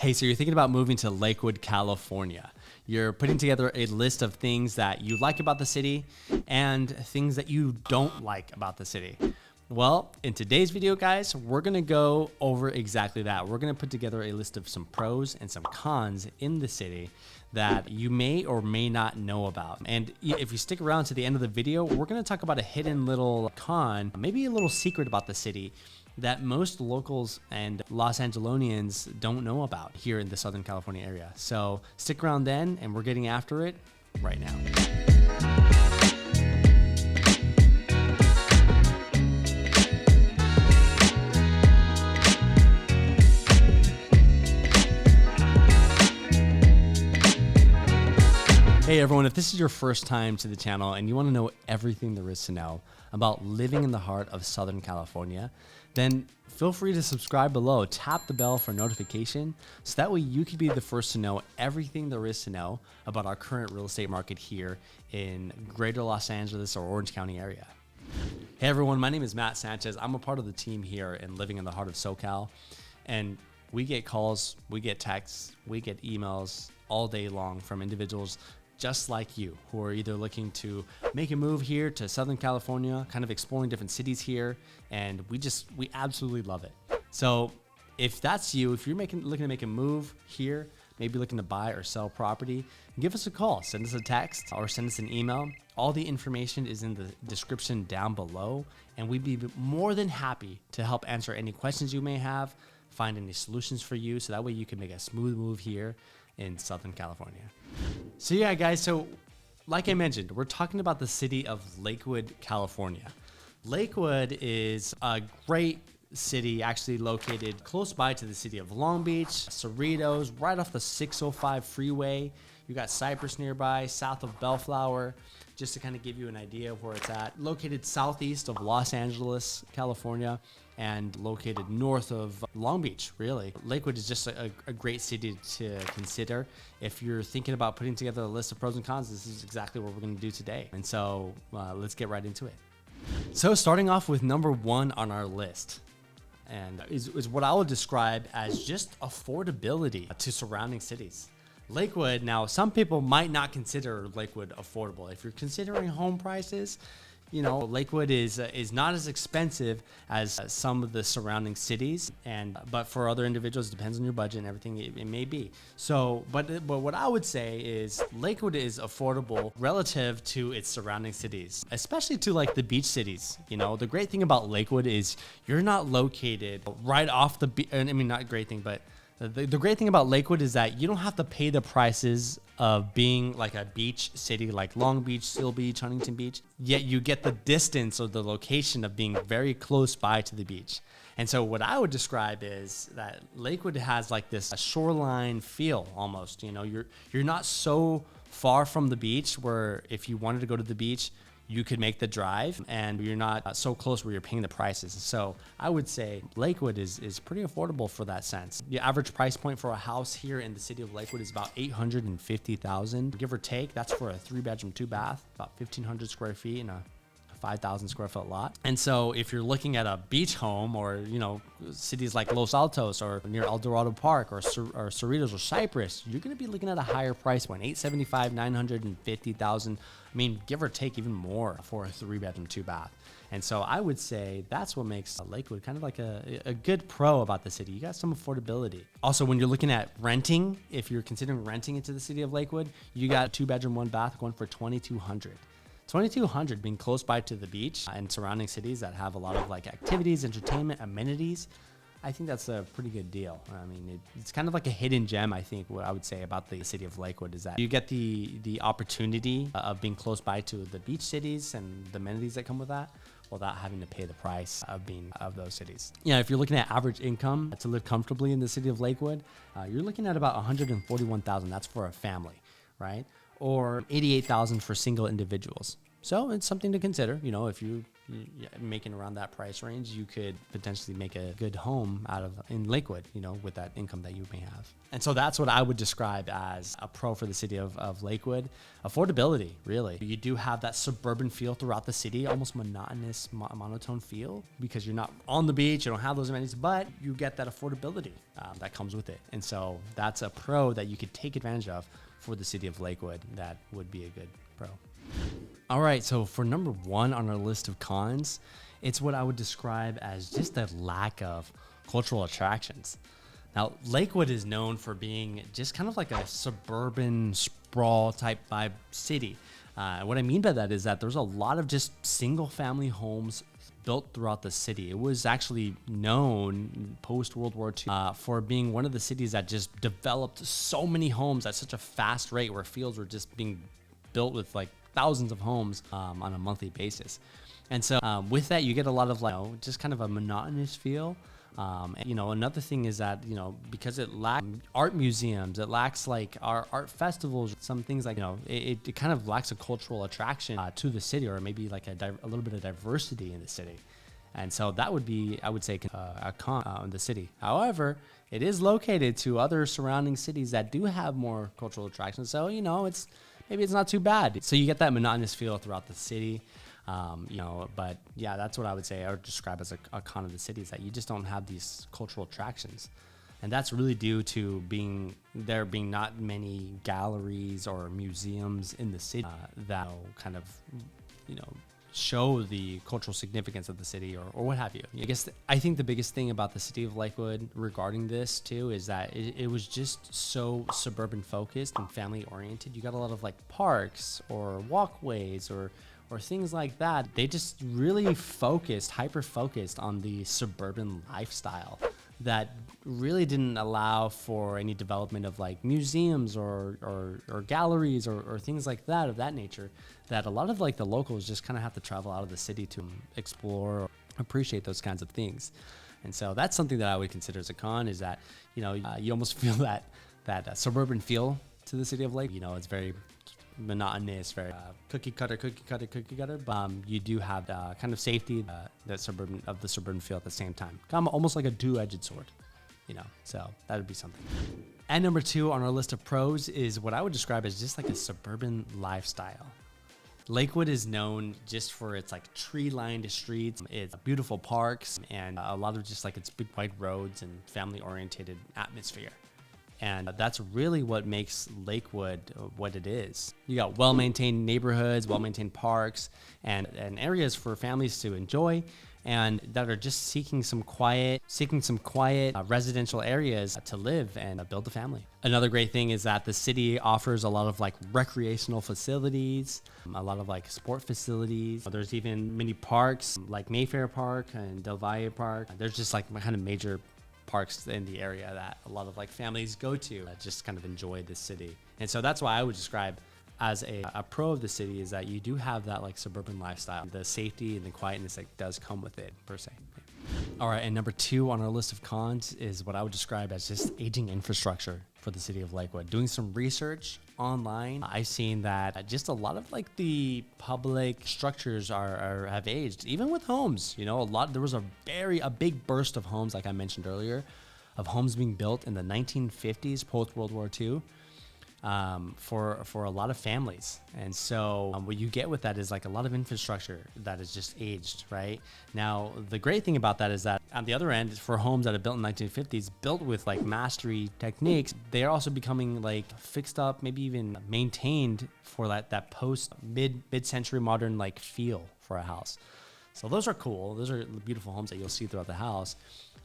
Hey, so you're thinking about moving to Lakewood, California. You're putting together a list of things that you like about the city and things that you don't like about the city. Well, in today's video, guys, we're gonna go over exactly that. We're gonna put together a list of some pros and some cons in the city that you may or may not know about. And if you stick around to the end of the video, we're gonna talk about a hidden little con, maybe a little secret about the city that most locals and Los Angelonians don't know about here in the Southern California area. So stick around then, and we're getting after it right now. Hey everyone, if this is your first time to the channel and you want to know everything there is to know about living in the heart of Southern California, then feel free to subscribe below. Tap the bell for notification so that way you can be the first to know everything there is to know about our current real estate market here in greater Los Angeles or Orange County area. Hey everyone, my name is Matt Sanchez. I'm a part of the team here in Living in the Heart of SoCal, and we get calls, we get texts, we get emails all day long from individuals just like you, who are either looking to make a move here to Southern California, kind of exploring different cities here, and we absolutely love it. So if that's you, if you're looking to make a move here, maybe looking to buy or sell property, give us a call, send us a text, or send us an email. All the information is in the description down below, and we'd be more than happy to help answer any questions you may have, find any solutions for you, so that way you can make a smooth move here in Southern California. So yeah, guys, so like I mentioned, we're talking about the city of Lakewood, California. Lakewood is a great city, actually located close by to the city of Long Beach, Cerritos, right off the 605 freeway. You got Cypress nearby, south of Bellflower, just to kind of give you an idea of where it's at. Located southeast of Los Angeles, California, and located north of Long Beach, really. Lakewood is just a great city to consider. If you're thinking about putting together a list of pros and cons, this is exactly what we're gonna do today. And so let's get right into it. So starting off with number one on our list, and is what I would describe as just affordability to surrounding cities. Lakewood, now some people might not consider Lakewood affordable. If you're considering home prices, you know, Lakewood is not as expensive as some of the surrounding cities, but for other individuals, it depends on your budget and everything, it may be. So, but what I would say is Lakewood is affordable relative to its surrounding cities, especially to like the beach cities. You know, the great thing about Lakewood is you're not located right off the beach. I mean, not a great thing, but the great thing about Lakewood is that you don't have to pay the prices of being like a beach city like Long Beach, Seal Beach, Huntington Beach, yet you get the distance or the location of being very close by to the beach. And so what I would describe is that Lakewood has like this shoreline feel almost. You know, you're not so far from the beach where if you wanted to go to the beach, you could make the drive, and you're not so close where you're paying the prices. So I would say Lakewood is pretty affordable for that sense. The average price point for a house here in the city of Lakewood is about $850,000, give or take. That's for a 3-bedroom, 2-bath, about 1,500 square feet in a 5,000 square foot lot. And so if you're looking at a beach home, or, you know, cities like Los Altos or near El Dorado Park or Cerritos or Cypress, you're going to be looking at a higher price point, $875,000, $950,000. I mean, give or take even more for a 3-bedroom, 2-bath. And so I would say that's what makes Lakewood kind of like a good pro about the city. You got some affordability. Also, when you're looking at renting, if you're considering renting into the city of Lakewood, you got a 2-bedroom, 1-bath going for $2,200. $2,200 being close by to the beach and surrounding cities that have a lot of like activities, entertainment, amenities. I think that's a pretty good deal. I mean, it's kind of like a hidden gem, I think, what I would say about the city of Lakewood is that you get the opportunity of being close by to the beach cities and the amenities that come with that without having to pay the price of being of those cities. Yeah, if you're looking at average income to live comfortably in the city of Lakewood, you're looking at about $141,000. That's for a family, right? Or $88,000 for single individuals. So it's something to consider. You know, if you making around that price range, you could potentially make a good home in Lakewood, with that income that you may have. And so that's what I would describe as a pro for the city of Lakewood. Affordability, really. You do have that suburban feel throughout the city, almost monotonous, monotone feel, because you're not on the beach, you don't have those amenities, but you get that affordability that comes with it. And so that's a pro that you could take advantage of for the city of Lakewood. That would be a good pro. All right, so for number 1 on our list of cons, it's what I would describe as just the lack of cultural attractions. Now, Lakewood is known for being just kind of like a suburban sprawl type vibe city. What I mean by that is that there's a lot of just single family homes built throughout the city. It was actually known post World War II for being one of the cities that just developed so many homes at such a fast rate, where fields were just being built with like thousands of homes on a monthly basis. And so with that, you get a lot of just kind of a monotonous feel. Another thing is that, because it lacks art museums, it lacks like our art festivals, some things like, it kind of lacks a cultural attraction to the city, or maybe like a little bit of diversity in the city. And so that would be, I would say, a con in the city. However, it is located to other surrounding cities that do have more cultural attractions. So, maybe it's not too bad. So you get that monotonous feel throughout the city. But yeah, that's what I would say. I would describe as a con of the city, is that you just don't have these cultural attractions. And that's really due to there being not many galleries or museums in the city that kind of, show the cultural significance of the city or what have you. I think the biggest thing about the city of Lakewood regarding this too is that it was just so suburban focused and family oriented. You got a lot of like parks or walkways or things like that. They just really hyper focused on the suburban lifestyle that really didn't allow for any development of like museums or galleries or things like that of that nature, that a lot of like the locals just kind of have to travel out of the city to explore or appreciate those kinds of things. And so that's something that I would consider as a con, is that, you almost feel that suburban feel to the city of Lake. It's very monotonous, very cookie cutter, but you do have the kind of safety the suburban feel at the same time, kind of almost like a two-edged sword, so that would be something. And number 2 on our list of pros is what I would describe as just like a suburban lifestyle. Lakewood is known just for its like tree-lined streets, its beautiful parks, and a lot of just like its big wide roads and family-oriented atmosphere. And that's really what makes Lakewood what it is. You got well-maintained neighborhoods, well-maintained parks, and areas for families to enjoy, and that are just seeking some quiet residential areas to live and build a family. Another great thing is that the city offers a lot of like recreational facilities, a lot of like sport facilities. There's even mini parks like Mayfair Park and Del Valle Park. There's just like kind of major parks in the area that a lot of like families go to just kind of enjoy the city. And so that's why I would describe as a pro of the city, is that you do have that like suburban lifestyle, the safety and the quietness that does come with it per se. All right, and number 2 on our list of cons is what I would describe as just aging infrastructure for the city of Lakewood. Doing some research online, I've seen that just a lot of like the public structures have aged, even with homes. There was a big burst of homes, like I mentioned earlier, of homes being built in the 1950s, post World War II. For a lot of families. And so what you get with that is like a lot of infrastructure that is just aged, right? Now, the great thing about that is that on the other end, for homes that are built in the 1950s, built with like mastery techniques, they are also becoming like fixed up, maybe even maintained for that post mid-century modern like feel for a house. So those are cool. Those are beautiful homes that you'll see throughout the house.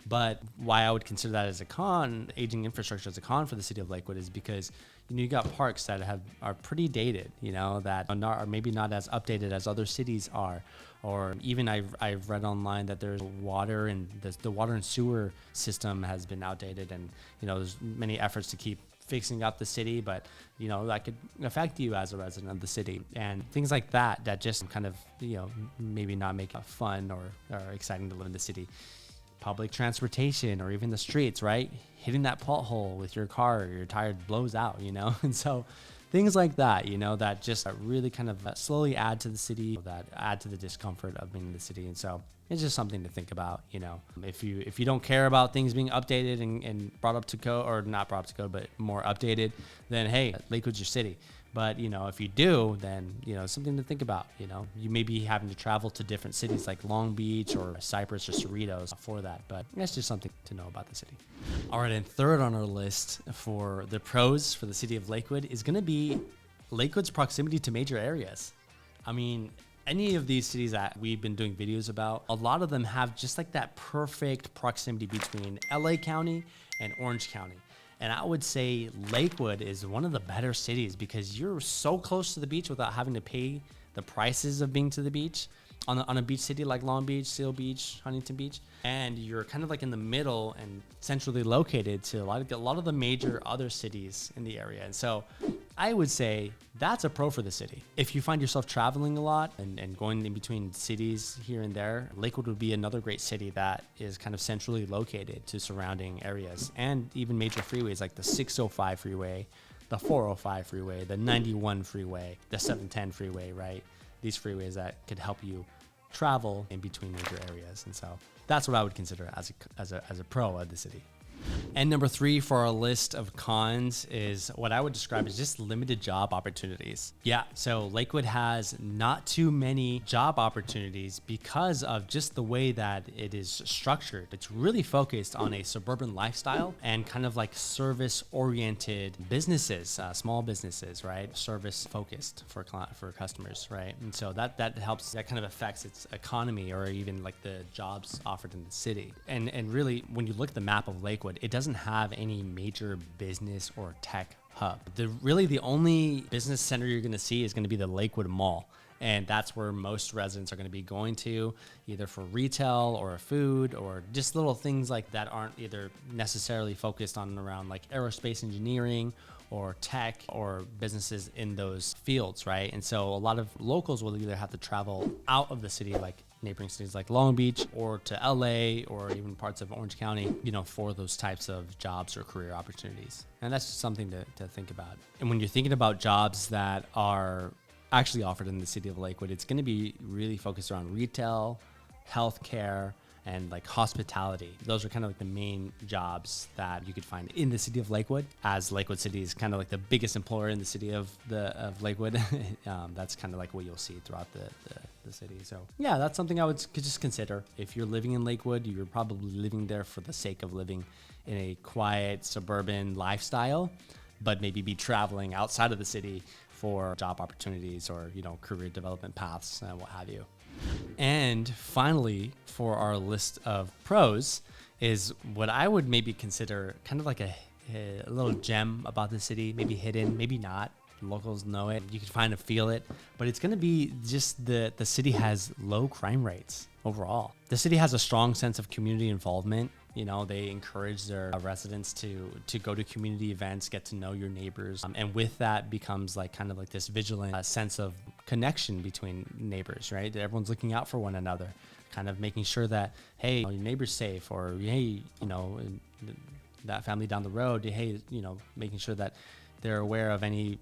But why I would consider that as a con, aging infrastructure as a con for the city of Lakewood, is because you got parks that are pretty dated, that are maybe not as updated as other cities are, or even I've read online that there's water and the water and sewer system has been outdated, and there's many efforts to keep fixing up the city, but that could affect you as a resident of the city, and things like that just kind of maybe not make it fun or exciting to live in the city. Public transportation, or even the streets, right? Hitting that pothole with your car, your tire blows out, and so things like that, that just really kind of slowly add to the city, that add to the discomfort of being in the city. And so it's just something to think about. If you don't care about things being updated and brought up to code, or not brought up to code, but more updated, then hey, Lakewood's your city. But, if you do, then, something to think about. You may be having to travel to different cities like Long Beach or Cypress or Cerritos for that. But that's just something to know about the city. All right. And third on our list for the pros for the city of Lakewood is going to be Lakewood's proximity to major areas. I mean, any of these cities that we've been doing videos about, a lot of them have just like that perfect proximity between LA County and Orange County. And I would say Lakewood is one of the better cities because you're so close to the beach without having to pay the prices of being to the beach on a beach city like Long Beach, Seal Beach, Huntington Beach. And you're kind of like in the middle and centrally located to a lot of the major other cities in the area. And so I would say that's a pro for the city. If you find yourself traveling a lot and going in between cities here and there, Lakewood would be another great city that is kind of centrally located to surrounding areas and even major freeways like the 605 freeway, the 405 freeway, the 91 freeway, the 710 freeway, right? These freeways that could help you travel in between major areas. And so that's what I would consider as a pro of the city. And number 3 for our list of cons is what I would describe as just limited job opportunities. Yeah, so Lakewood has not too many job opportunities because of just the way that it is structured. It's really focused on a suburban lifestyle and kind of like service-oriented businesses, small businesses, right? Service-focused for customers, right? And so that helps, that kind of affects its economy or even like the jobs offered in the city. And really, when you look at the map of Lakewood, it doesn't have any major business or tech hub. The only business center you're going to see is going to be the Lakewood Mall. And that's where most residents are going to be going to, either for retail or food or just little things like that aren't either necessarily focused on around like aerospace engineering or tech or businesses in those fields, right? And so a lot of locals will either have to travel out of the city, like neighboring cities like Long Beach or to LA or even parts of Orange County, for those types of jobs or career opportunities. And that's just something to think about. And when you're thinking about jobs that are actually offered in the city of Lakewood, it's going to be really focused around retail, healthcare, and like hospitality. Those are kind of like the main jobs that you could find in the city of Lakewood, as Lakewood City is kind of like the biggest employer in the city of Lakewood. That's kind of like what you'll see throughout the city. So yeah, that's something I could just consider. If you're living in Lakewood, you're probably living there for the sake of living in a quiet suburban lifestyle, but maybe be traveling outside of the city for job opportunities or, career development paths and what have you. And finally, for our list of pros is what I would maybe consider kind of like a little gem about the city, maybe hidden, maybe not. Locals know it. You can kind of feel it, but it's going to be just the city has low crime rates overall. The city has a strong sense of community involvement. They encourage their residents to go to community events, get to know your neighbors. And with that becomes like kind of like this vigilant sense of connection between neighbors, right? That everyone's looking out for one another, kind of making sure that, hey, your neighbor's safe, or hey, that family down the road, hey, making sure that they're aware of any,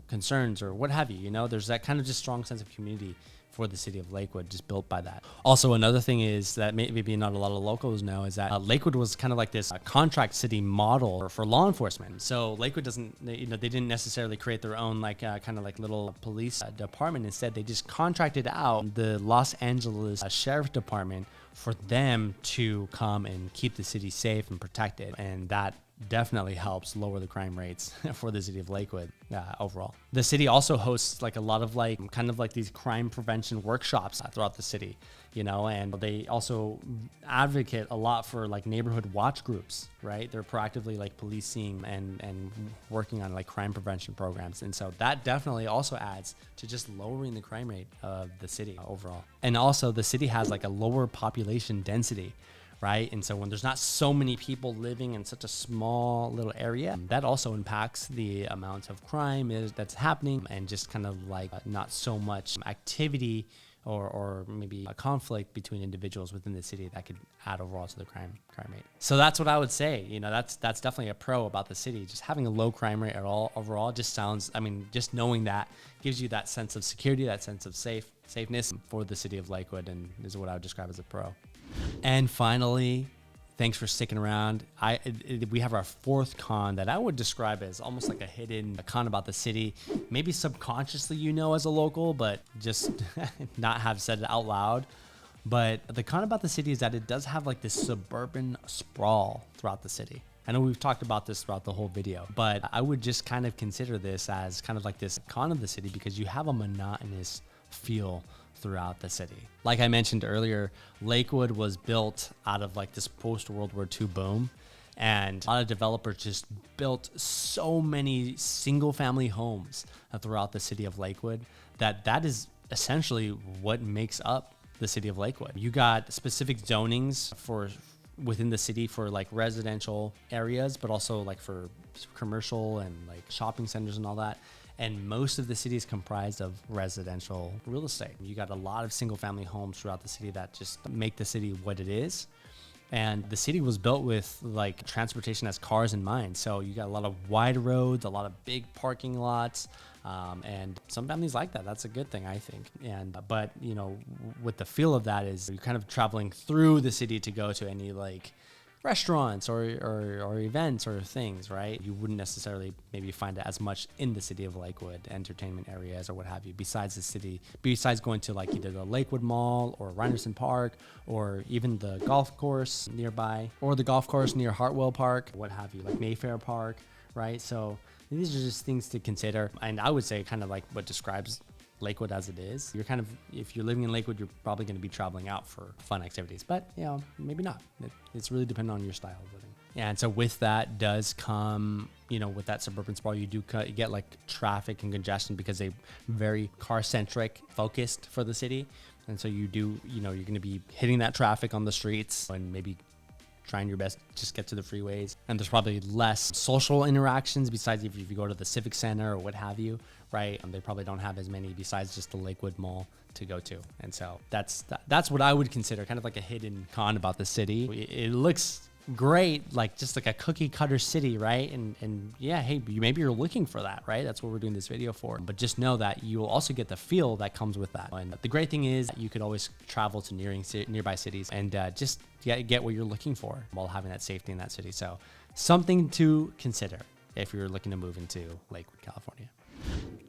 concerns or what have you. There's that kind of just strong sense of community for the city of Lakewood, just built by that. Also, another thing is that maybe not a lot of locals know is that Lakewood was kind of like this contract city model for law enforcement. So Lakewood they didn't necessarily create their own kind of like little police department. Instead, they just contracted out the Los Angeles Sheriff Department for them to come and keep the city safe and protected. And that definitely helps lower the crime rates for the city of Lakewood overall. The city also hosts like a lot of kind of like these crime prevention workshops throughout the city, and they also advocate a lot for like neighborhood watch groups, right? They're proactively like policing and working on like crime prevention programs. And so that definitely also adds to just lowering the crime rate of the city overall. And also the city has like a lower population density, right? And so when there's not so many people living in such a small little area, that also impacts the amount of crime that's happening and just kind of like not so much activity or maybe a conflict between individuals within the city that could add overall to the crime rate. So that's what I would say. You know, that's definitely a pro about the city. Just having a low crime rate at all overall just sounds, I mean, just knowing that gives you that sense of security, that sense of safeness for the city of Lakewood, and is what I would describe as a pro. And finally, thanks for sticking around. We have our fourth con that I would describe as almost like a hidden con about the city. Maybe subconsciously you know as a local, but just not have said it out loud. But the con about the city is that it does have like this suburban sprawl throughout the city. I know we've talked about this throughout the whole video, but I would just kind of consider this as kind of like this con of the city because you have a monotonous feel throughout the city. Like I mentioned earlier, Lakewood was built out of like this post-World War II boom, and a lot of developers just built so many single-family homes throughout the city of Lakewood that is essentially what makes up the city of Lakewood. You got specific zonings for within the city for like residential areas, but also like for commercial and like shopping centers and all that. And most of the city is comprised of residential real estate. You got a lot of single family homes throughout the city that just make the city what it is. And the city was built with like transportation as cars in mind. So you got a lot of wide roads, a lot of big parking lots. And some families like that. That's a good thing, I think. But you know, with the feel of that is you're kind of traveling through the city to go to any like restaurants or events or things, right? You wouldn't necessarily maybe find it as much in the city of Lakewood, entertainment areas or what have you, besides going to like either the Lakewood Mall or Reinerson Park or even the golf course nearby or the golf course near Hartwell Park, what have you, like Mayfair Park, right? So these are just things to consider. And I would say kind of like what describes Lakewood as it is. You're kind of, if you're living in Lakewood, you're probably going to be traveling out for fun activities, but you know, maybe not. It's really dependent on your style of living. And so with that does come, you know, with that suburban sprawl, you get like traffic and congestion because they're very car centric focused for the city. And so you do, you know, you're going to be hitting that traffic on the streets and maybe trying your best to just get to the freeways. And there's probably less social interactions besides if you go to the Civic Center or what have you, right? They probably don't have as many besides just the Lakewood Mall to go to. And so that's what I would consider kind of like a hidden con about the city. It looks great, like just like a cookie cutter city, right? And yeah, hey, maybe you're looking for that, right? That's what we're doing this video for. But just know that you will also get the feel that comes with that. And the great thing is you could always travel to nearby cities and just get what you're looking for while having that safety in that city. So something to consider if you're looking to move into Lakewood, California.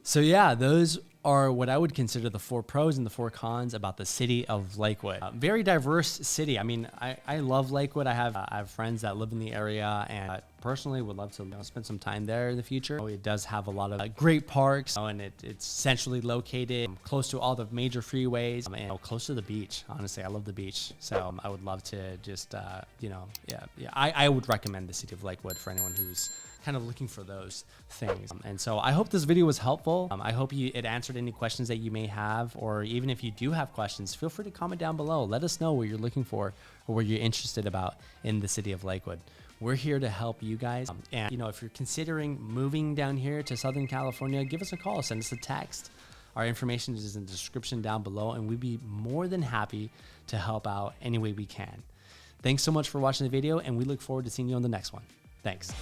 So yeah, those are what I would consider the 4 pros and the 4 cons about the city of Lakewood. Very diverse city. I mean, I love Lakewood. I have friends that live in the area, and personally would love to spend some time there in the future. It does have a lot of great parks, and it's centrally located, close to all the major freeways, and close to the beach. Honestly, I love the beach, so I would love to just, I would recommend the city of Lakewood for anyone who's kind of looking for those things. And so I hope this video was helpful. I hope it answered any questions that you may have, or even if you do have questions, feel free to comment down below. Let us know what you're looking for or what you're interested about in the city of Lakewood. We're here to help you guys. And if you're considering moving down here to Southern California, give us a call, send us a text. Our information is in the description down below, and we'd be more than happy to help out any way we can. Thanks so much for watching the video, and we look forward to seeing you on the next one. Thanks.